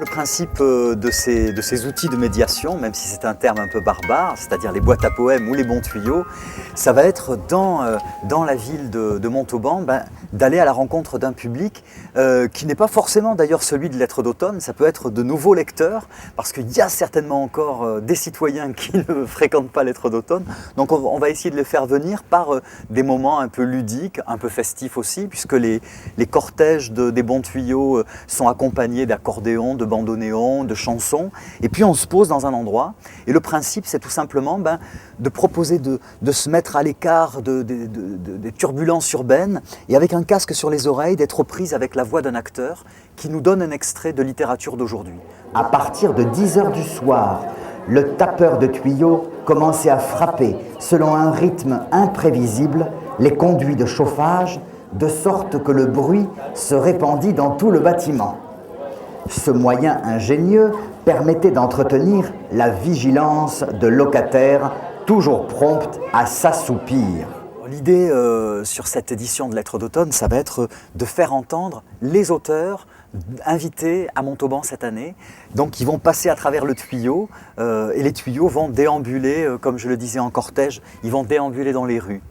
Le principe de ces outils de médiation, même si c'est un terme un peu barbare, c'est-à-dire les boîtes à poèmes ou les bons tuyaux, ça va être dans la ville de Montauban d'aller à la rencontre d'un public qui n'est pas forcément d'ailleurs celui de Lettres d'automne, ça peut être de nouveaux lecteurs, parce qu'il y a certainement encore des citoyens qui ne fréquentent pas Lettres d'automne, donc on va essayer de les faire venir par des moments un peu ludiques, un peu festifs aussi, puisque les cortèges des bons tuyaux sont accompagnés d'accordéons, de bandoneons, de chansons, et puis on se pose dans un endroit, et le principe c'est tout simplement de proposer de se mettre à l'écart des turbulences urbaines, et avec un casque sur les oreilles, d'être aux prises avec la voix d'un acteur qui nous donne un extrait de littérature d'aujourd'hui. À partir de 10 heures du soir, le tapeur de tuyaux commençait à frapper, selon un rythme imprévisible, les conduits de chauffage, de sorte que le bruit se répandit dans tout le bâtiment. Ce moyen ingénieux permettait d'entretenir la vigilance de locataires toujours prompts à s'assoupir. L'idée sur cette édition de Lettres d'automne, ça va être de faire entendre les auteurs invités à Montauban cette année. Donc ils vont passer à travers le tuyau et les tuyaux vont déambuler, comme je le disais en cortège, ils vont déambuler dans les rues.